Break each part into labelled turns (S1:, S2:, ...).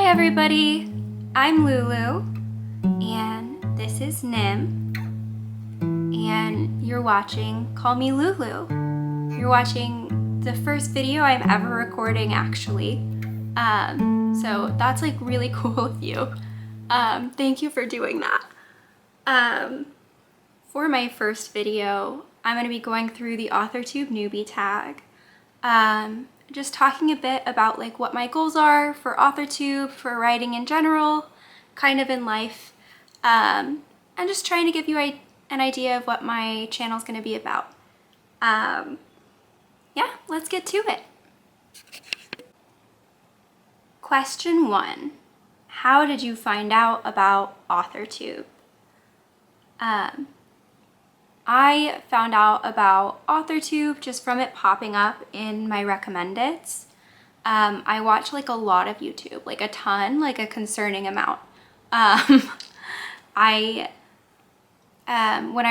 S1: everybody, I'm Lulu, and this is Nim, and you're watching Call Me Lulu. You're watching the first video I'm ever recording, actually, so that's like really cool of you. Thank you for doing that. For my first video, I'm going to be going through the Authortube Newbie Tag, just talking a bit about like what my goals are for Authortube, for writing in general, kind of in life, and just trying to give you an idea of what my channel is going to be about. Yeah, let's get to it. Question 1. How did you find out about Authortube? I found out about Authortube just from it popping up in my recommendeds. I watch like a lot of YouTube, like a ton, like a concerning amount. When I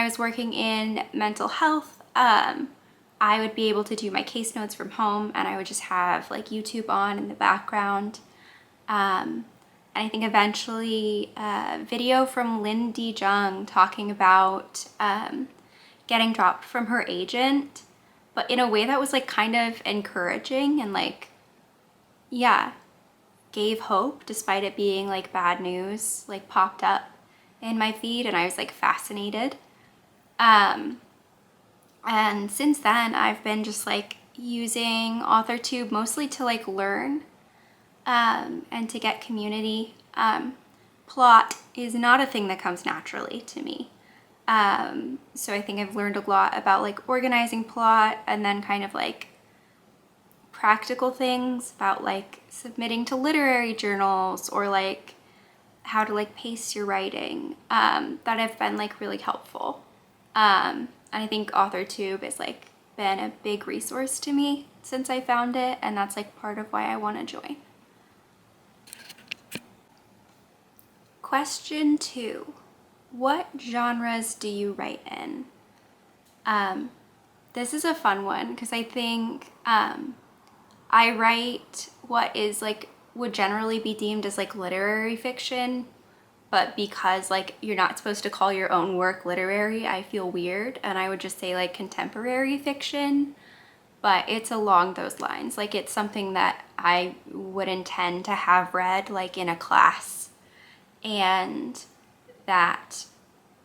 S1: was working in mental health, I would be able to do my case notes from home, and I would just have like YouTube on in the background. And I think eventually a video from Lindy Jung talking about getting dropped from her agent, but in a way that was like kind of encouraging and like, yeah, gave hope despite it being like bad news, like popped up in my feed, and I was like fascinated. And since then I've been just like using Authortube mostly to like learn and to get community. Plot is not a thing that comes naturally to me. So I think I've learned a lot about like organizing plot, and then kind of like practical things about like submitting to literary journals, or like how to like pace your writing, that have been like really helpful. And I think Authortube has like been a big resource to me since I found it, and that's like part of why I want to join. Question 2. What genres do you write in? This is a fun one because I think I write what is like would generally be deemed as like literary fiction, but because like you're not supposed to call your own work literary, I feel weird, and I would just say like contemporary fiction, but it's along those lines. Like it's something that I would intend to have read like in a class, and that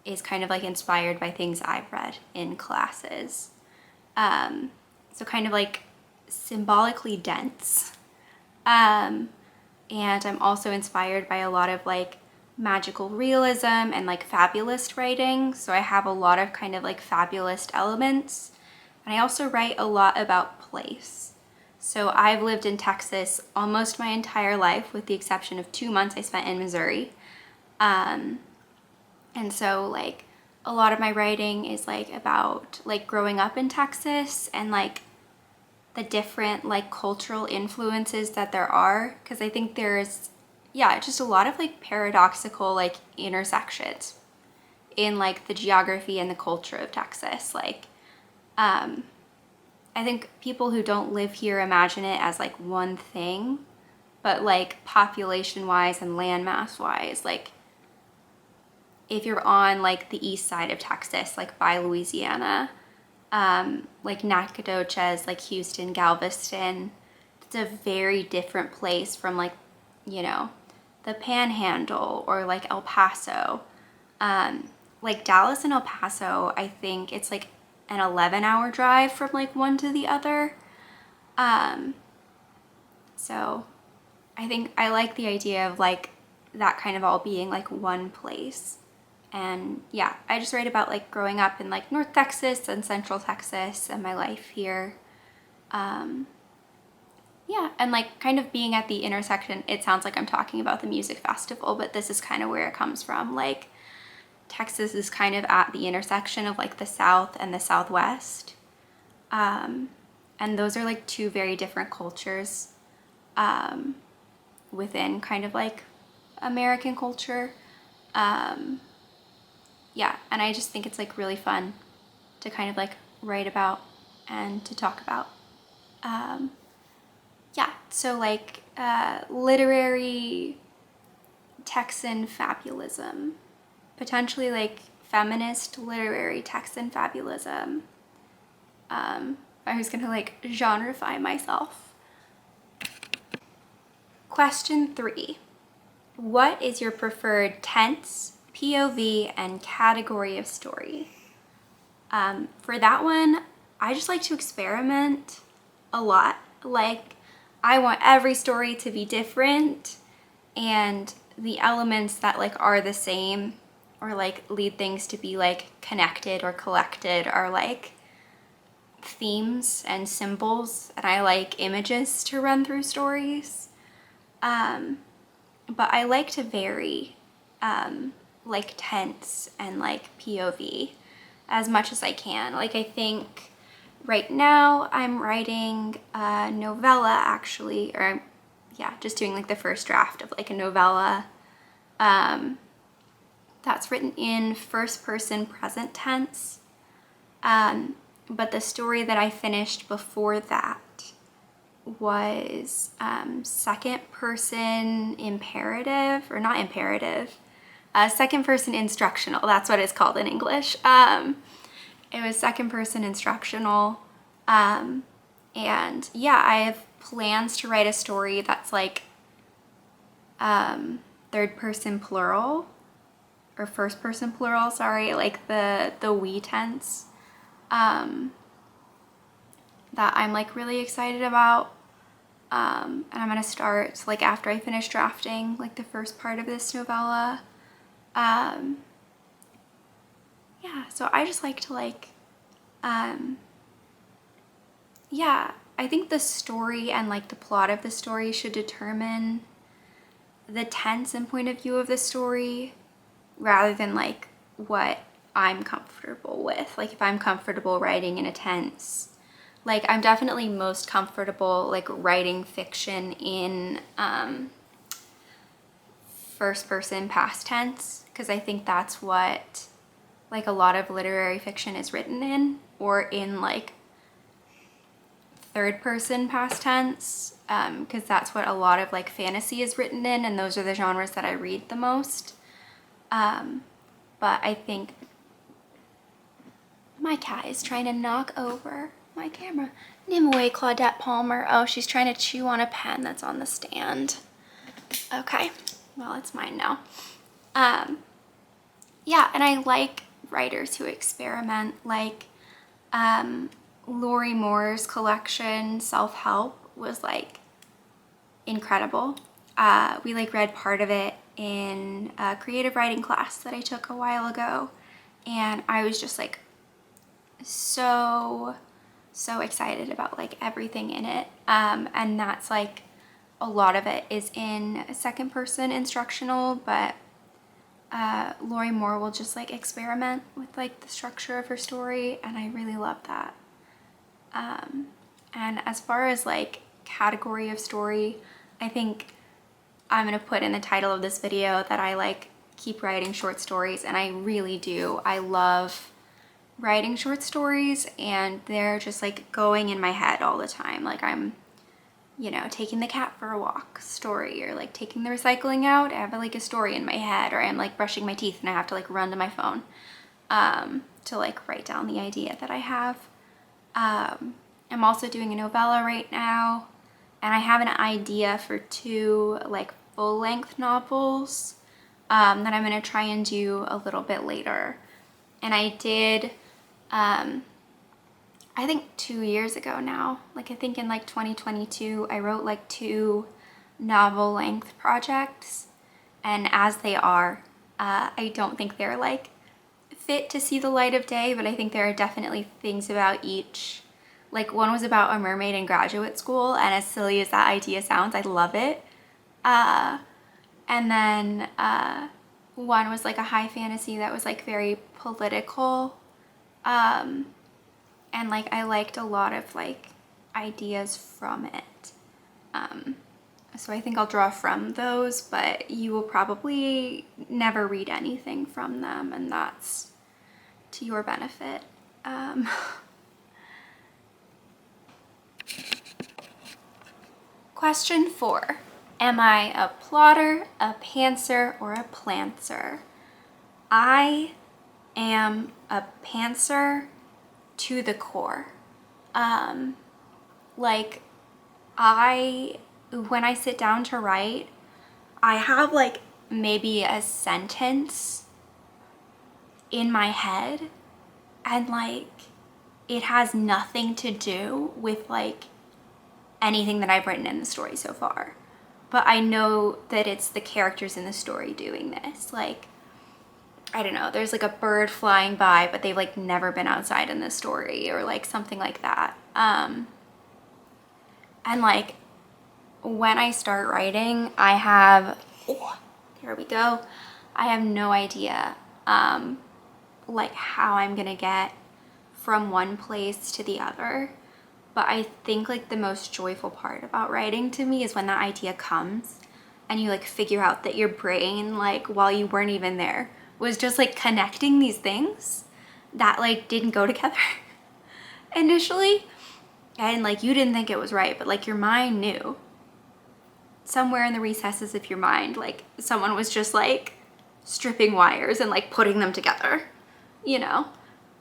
S1: is kind of like inspired by things I've read in classes. So kind of like symbolically dense. And I'm also inspired by a lot of like magical realism and like fabulist writing. So I have a lot of kind of like fabulist elements. And I also write a lot about place. So I've lived in Texas almost my entire life, with the exception of 2 months I spent in Missouri. And so like a lot of my writing is like about like growing up in Texas and like the different like cultural influences that there are, because I think there's, yeah, just a lot of like paradoxical like intersections in like the geography and the culture of Texas. Like I think people who don't live here imagine it as like one thing, but like population wise and landmass wise, like if you're on like the east side of Texas, like by Louisiana, like Nacogdoches, like Houston, Galveston, it's a very different place from like, you know, the Panhandle or like El Paso. Like Dallas and El Paso, I think it's like an 11-hour drive from like one to the other. So I think I like the idea of like that kind of all being like one place. And yeah, I just write about like growing up in like North Texas and Central Texas and my life here. Yeah, and like kind of being at the intersection. It sounds like I'm talking about the music festival, but this is kind of where it comes from. Like Texas is kind of at the intersection of like the South and the Southwest. And those are like two very different cultures within kind of like American culture. Yeah, and I just think it's like really fun to kind of like write about and to talk about. Yeah, so like literary Texan fabulism, potentially like feminist literary Texan fabulism. I was gonna like genreify myself. Question 3. What is your preferred tense, POV, and category of story? For that one, I just like to experiment a lot. Like, I want every story to be different, and the elements that like are the same or like lead things to be like connected or collected are like themes and symbols, and I like images to run through stories. But I like to vary like tense and like POV as much as I can. Like, I think right now I'm writing a novella actually, or yeah, just doing like the first draft of like a novella that's written in first person present tense. But the story that I finished before that was second person imperative, or not imperative, second person instructional. That's what it's called in English. It was second person instructional. And yeah, I have plans to write a story that's like third person plural, or first person plural, sorry, like the we tense, that I'm like really excited about. And I'm gonna start like after I finish drafting like the first part of this novella. Yeah, so I just like to like, yeah, I think the story and like the plot of the story should determine the tense and point of view of the story, rather than like what I'm comfortable with. Like, if I'm comfortable writing in a tense, like I'm definitely most comfortable like writing fiction in first person past tense, because I think that's what like a lot of literary fiction is written in, or in like third person past tense, because that's what a lot of like fantasy is written in, and those are the genres that I read the most. But I think my cat is trying to knock over my camera. Nimue Claudette Palmer. Oh, she's trying to chew on a pen that's on the stand. Okay, well, it's mine now. Yeah, and I like writers who experiment, like Lori Moore's collection, Self-Help, was like incredible. We like read part of it in a creative writing class that I took a while ago, and I was just like so excited about like everything in it. And that's like a lot of it is in second person instructional, but Lori Moore will just like experiment with like the structure of her story, and I really love that. And as far as like category of story, I think I'm gonna put in the title of this video that I like keep writing short stories, and I really do. I love writing short stories, and they're just like going in my head all the time. Like, I'm, you know, taking the cat for a walk story, or like taking the recycling out, I have like a story in my head, or I'm like brushing my teeth and I have to like run to my phone to like write down the idea that I have. I'm also doing a novella right now, and I have an idea for 2 like full-length novels that I'm gonna try and do a little bit later. And I did, I think 2 years ago now, like I think in like 2022, I wrote like 2 novel-length projects, and as they are, I don't think they're like fit to see the light of day, but I think there are definitely things about each. Like, one was about a mermaid in graduate school, and as silly as that idea sounds, I love it. And then one was like a high fantasy that was like very political. And like I liked a lot of like ideas from it. So I think I'll draw from those, but you will probably never read anything from them, and that's to your benefit. Question 4. Am I a plotter, a pantser, or a plantser? I am a pantser to the core. Like when I sit down to write, I have like maybe a sentence in my head, and like it has nothing to do with like anything that I've written in the story so far. But I know that it's the characters in the story doing this. Like, I don't know, there's like a bird flying by, but they've like never been outside in the story, or like something like that. And like when I start writing, I have, there we go. I have no idea like how I'm gonna get from one place to the other. But I think like the most joyful part about writing to me is when that idea comes and you like figure out that your brain, like while you weren't even there, was just like connecting these things that like didn't go together initially. And like you didn't think it was right, but like your mind knew. Somewhere in the recesses of your mind, like someone was just like stripping wires and like putting them together, you know?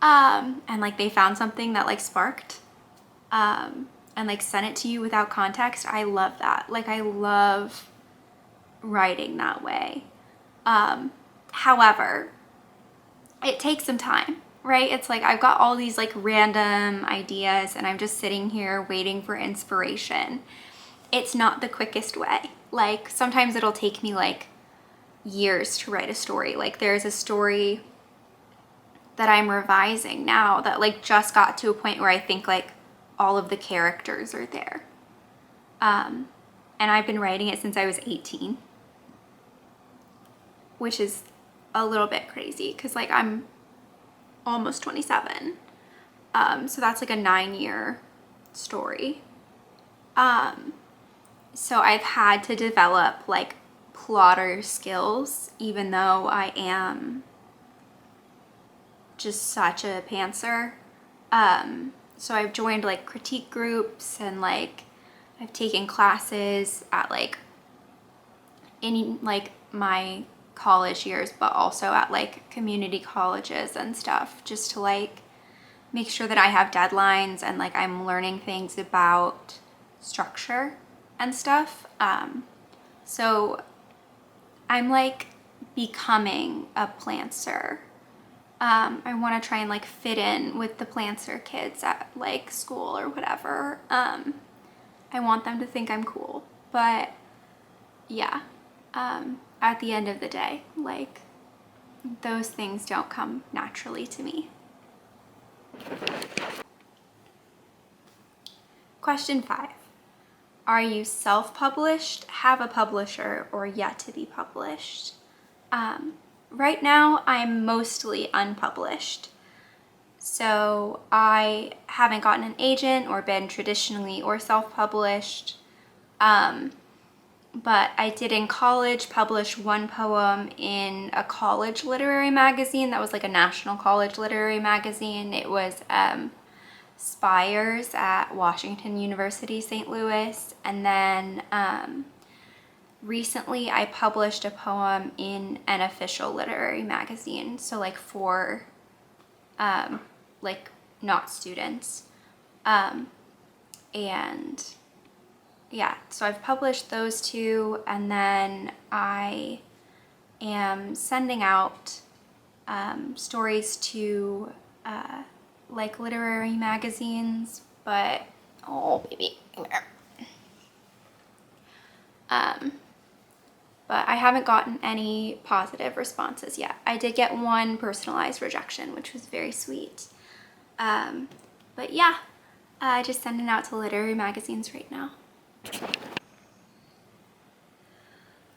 S1: And like they found something that like sparked. And like send it to you without context. I love that. Like I love writing that way. However, it takes some time, right? It's like I've got all these like random ideas and I'm just sitting here waiting for inspiration. It's not the quickest way. Like sometimes it'll take me like years to write a story. Like there's a story that I'm revising now that like just got to a point where I think like all of the characters are there. And I've been writing it since I was 18, which is a little bit crazy because like I'm almost 27. So that's like a 9-year story. So I've had to develop like plotter skills, even though I am just such a pantser. So I've joined like critique groups and like I've taken classes at like in like my college years, but also at like community colleges and stuff, just to like make sure that I have deadlines and like I'm learning things about structure and stuff. So I'm like becoming a plantser. I want to try and like fit in with the plantser kids at like school or whatever. I want them to think I'm cool, but yeah, at the end of the day, like those things don't come naturally to me. Question 5. Are you self-published, have a publisher, or yet to be published? Right now, I'm mostly unpublished. So I haven't gotten an agent or been traditionally or self-published. But I did in college publish one poem in a college literary magazine that was like a national college literary magazine. It was Spires at Washington University, St. Louis. And then recently I published a poem in an official literary magazine. So like for like not students. And yeah, so I've published those 2, and then I am sending out stories to like literary magazines, but oh baby, come here. But I haven't gotten any positive responses yet. I did get one personalized rejection, which was very sweet. But yeah, just sending out to literary magazines right now.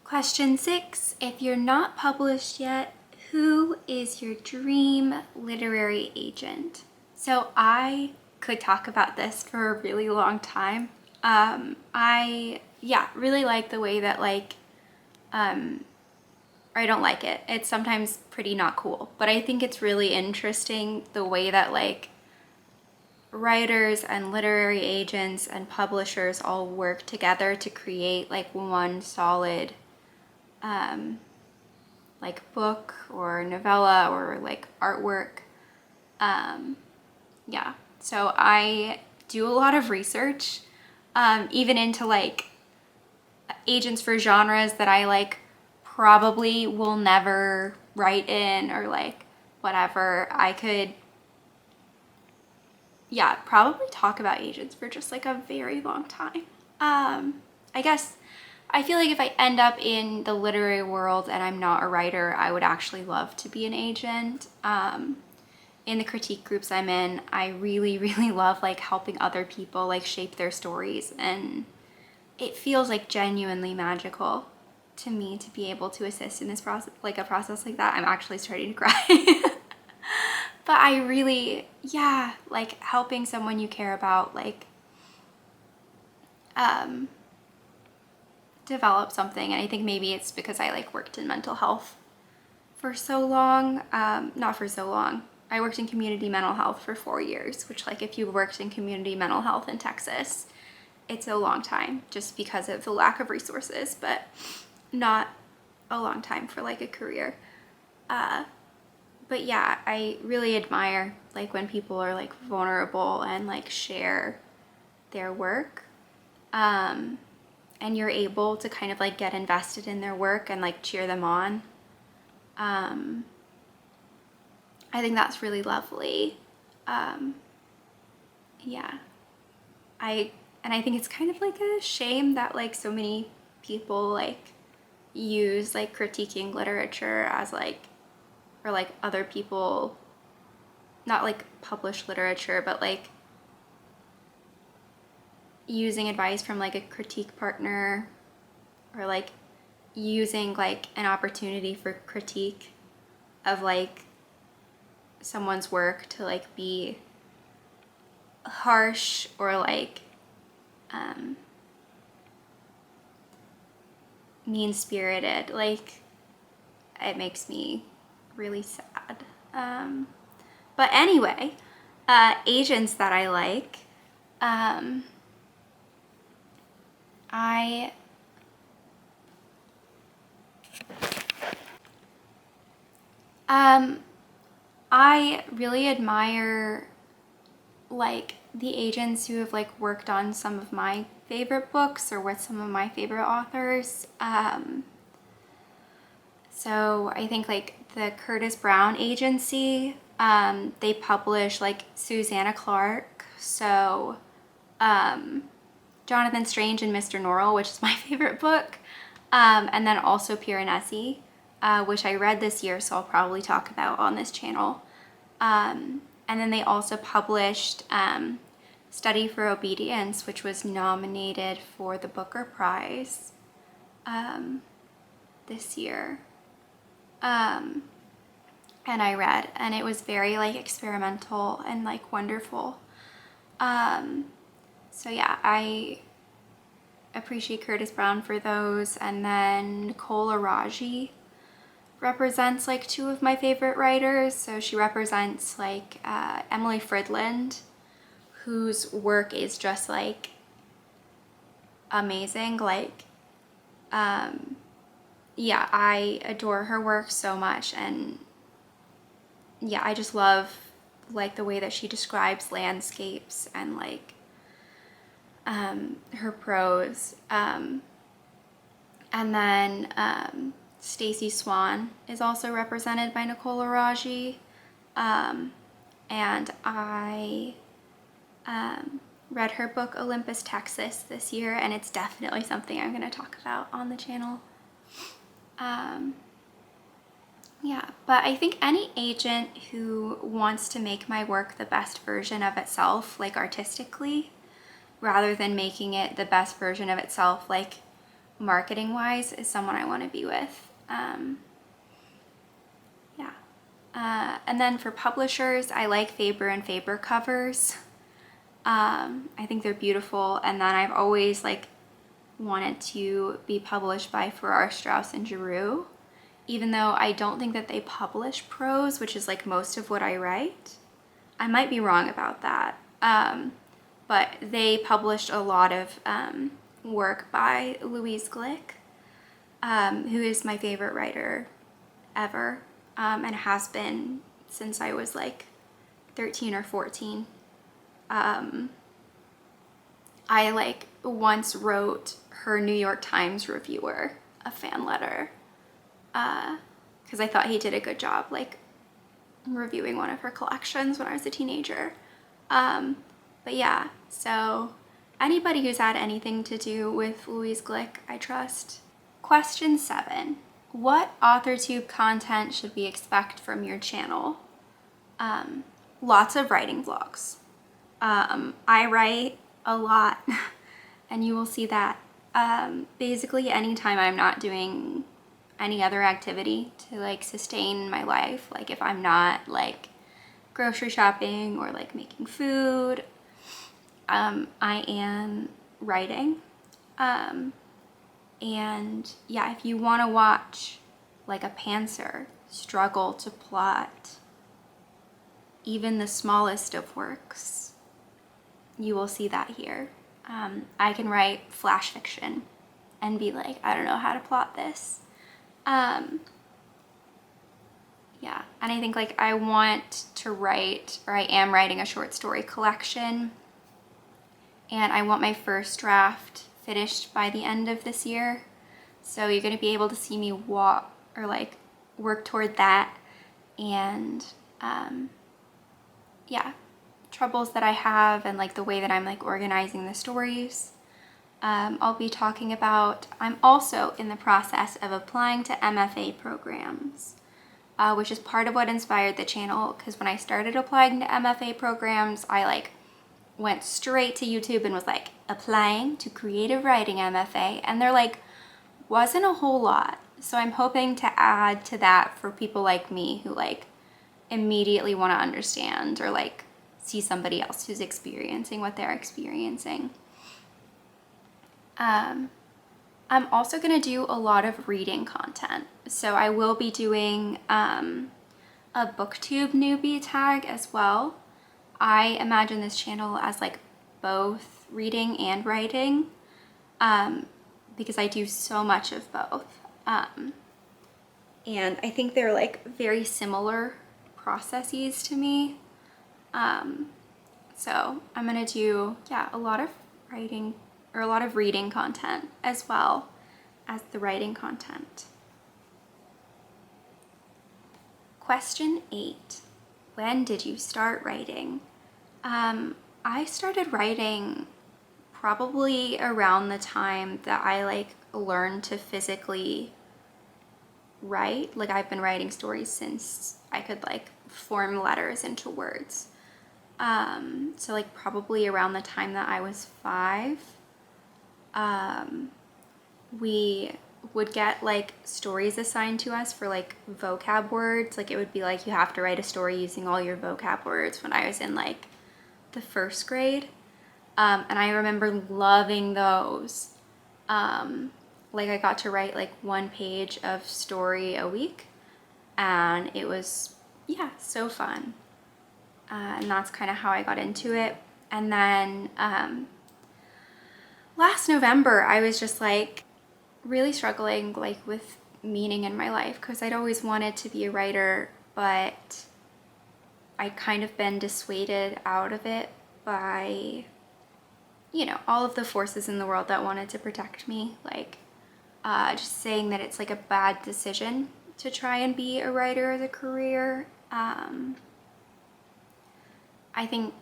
S1: Question 6. If you're not published yet, who is your dream literary agent? So I could talk about this for a really long time. I really like the way that like, I don't like it. It's sometimes pretty not cool, but I think it's really interesting the way that like writers and literary agents and publishers all work together to create like one solid like book or novella or like artwork. Yeah, so I do a lot of research, even into like agents for genres that I like probably will never write in, or like whatever. I could, yeah, probably talk about agents for just like a very long time. I guess I feel like if I end up in the literary world and I'm not a writer, I would actually love to be an agent. In the critique groups I'm in, I really, really love like helping other people like shape their stories, and it feels like genuinely magical to me to be able to assist in this process, like a process like that. I'm actually starting to cry. But I really, yeah, like helping someone you care about, like develop something. And I think maybe it's because I like worked in mental health for so long. Not for so long. I worked in community mental health for 4 years, which like if you worked in community mental health in Texas, it's a long time just because of the lack of resources, but not a long time for like a career. But yeah, I really admire like when people are like vulnerable and like share their work. And you're able to kind of like get invested in their work and like cheer them on. I think that's really lovely. Yeah. I think it's kind of like a shame that like so many people like use like critiquing literature as like, or like other people, not like published literature, but like using advice from like a critique partner, or like using like an opportunity for critique of like someone's work to like be harsh or like mean-spirited. Like it makes me really sad. But anyway, agents that I like, I really admire like the agents who have like worked on some of my favorite books or with some of my favorite authors. So I think like the Curtis Brown agency, they publish like Susanna Clark. So Jonathan Strange and Mr. Norrell, which is my favorite book. And then also Piranesi, which I read this year, so I'll probably talk about on this channel. And then they also published Study for Obedience, which was nominated for the Booker Prize this year. And I read, and it was very like experimental and like wonderful. So yeah, I appreciate Curtis Brown for those. And then Nicole Araji represents like two of my favorite writers. So she represents like Emily Fridland, whose work is just like amazing. Like yeah, I adore her work so much. And yeah, I just love like the way that she describes landscapes and like her prose. And then Stacey Swan is also represented by Nicole Araji. And I read her book Olympus, Texas this year, and it's definitely something I'm going to talk about on the channel. Yeah, but I think any agent who wants to make my work the best version of itself, like artistically, rather than making it the best version of itself, like marketing wise, is someone I want to be with. Yeah. And then for publishers, I like Faber and Faber covers. I think they're beautiful. And then I've always like wanted to be published by Farrar, Straus and Giroux, even though I don't think that they publish prose, which is like most of what I write. I might be wrong about that. but they published a lot of work by Louise Glick, who is my favorite writer ever, and has been since I was like 13 or 14. I like once wrote her New York Times reviewer a fan letter because I thought he did a good job like reviewing one of her collections when I was a teenager. But yeah, so anybody who's had anything to do with Louise Glick, I trust. Question 7. What Authortube content should we expect from your channel? Lots of writing vlogs. I write a lot and you will see that basically anytime I'm not doing any other activity to like sustain my life, like if I'm not like grocery shopping or like making food, I am writing. And yeah, if you want to watch like a pantser struggle to plot even the smallest of works, you will see that here. I can write flash fiction and be like, I don't know how to plot this. Yeah, and I think like I want to write, or I am writing a short story collection, and I want my first draft finished by the end of this year. So you're gonna be able to see me walk or like work toward that, and yeah, troubles that I have and like the way that I'm like organizing the stories. I'll be talking about. I'm also in the process of applying to MFA programs, which is part of what inspired the channel, because when I started applying to MFA programs, I like went straight to YouTube and was like, applying to creative writing MFA, and there like wasn't a whole lot. So I'm hoping to add to that for people like me who like immediately want to understand or like see somebody else who's experiencing what they're experiencing. I'm also going to do a lot of reading content. So I will be doing a Booktube Newbie Tag as well. I imagine this channel as like both reading and writing, because I do so much of both. And I think they're like very similar processes to me. So I'm gonna do, yeah, a lot of writing or a lot of reading content as well as the writing content. Question 8. When did you start writing? I started writing probably around the time that I like learned to physically write. Like I've been writing stories since I could like form letters into words. So like probably around the time that I was 5, we would get like stories assigned to us for like vocab words. Like it would be like you have to write a story using all your vocab words when I was in like the 1st grade. And I remember loving those. Like I got to write like 1 page of story a week, and it was, yeah, so fun. And that's kind of how I got into it. And then last November, I was just like really struggling like with meaning in my life, because I'd always wanted to be a writer, but I'd kind of been dissuaded out of it by, you know, all of the forces in the world that wanted to protect me. Like just saying that it's like a bad decision to try and be a writer as a career. I think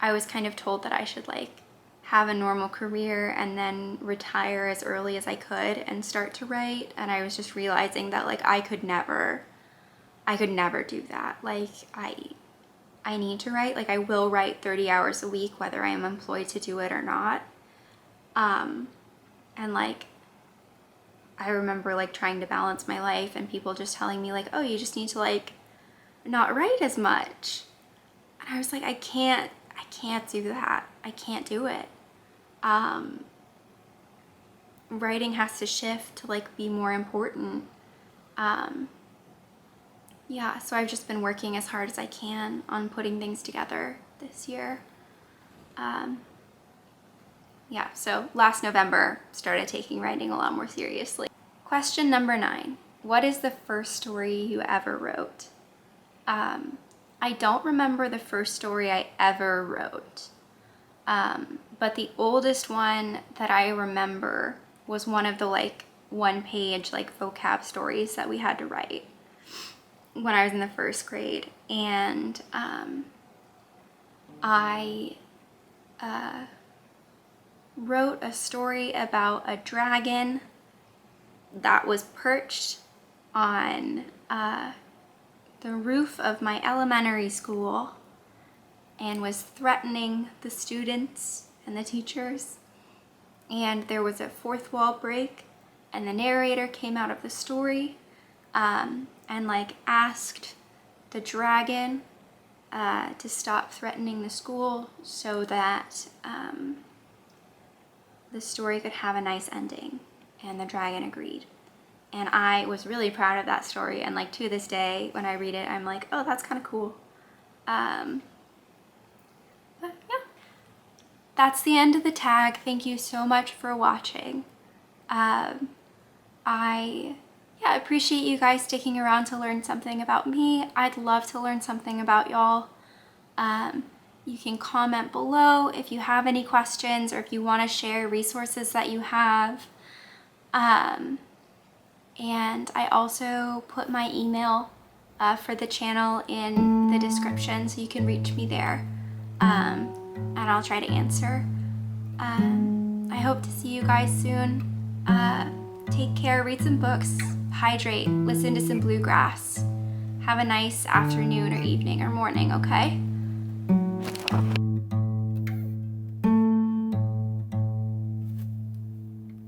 S1: I was kind of told that I should like have a normal career and then retire as early as I could and start to write. And I was just realizing that like I could never do that. Like I need to write. Like I will write 30 hours a week, whether I am employed to do it or not. And like, I remember like trying to balance my life and people just telling me like, oh, you just need to like not write as much. And I was like, I can't do that. I can't do it. Writing has to shift to like be more important. Yeah, so I've just been working as hard as I can on putting things together this year. Yeah, so last November, started taking writing a lot more seriously. Question number 9. What is the first story you ever wrote? I don't remember the first story I ever wrote, but the oldest one that I remember was one of the like one-page like vocab stories that we had to write when I was in the first grade. And I wrote a story about a dragon that was perched on the roof of my elementary school and was threatening the students and the teachers. And there was a fourth wall break, and the narrator came out of the story and like asked the dragon to stop threatening the school so that the story could have a nice ending. And the dragon agreed. And I was really proud of that story, and like to this day when I read it I'm like, oh, that's kind of cool. But yeah, that's the end of the tag. Thank you so much for watching. I appreciate you guys sticking around to learn something about me. I'd love to learn something about y'all. You can comment below if you have any questions or if you want to share resources that you have. And I also put my email for the channel in the description, so you can reach me there, and I'll try to answer. I hope to see you guys soon. Take care, read some books, hydrate, listen to some bluegrass. Have a nice afternoon or evening or morning, okay?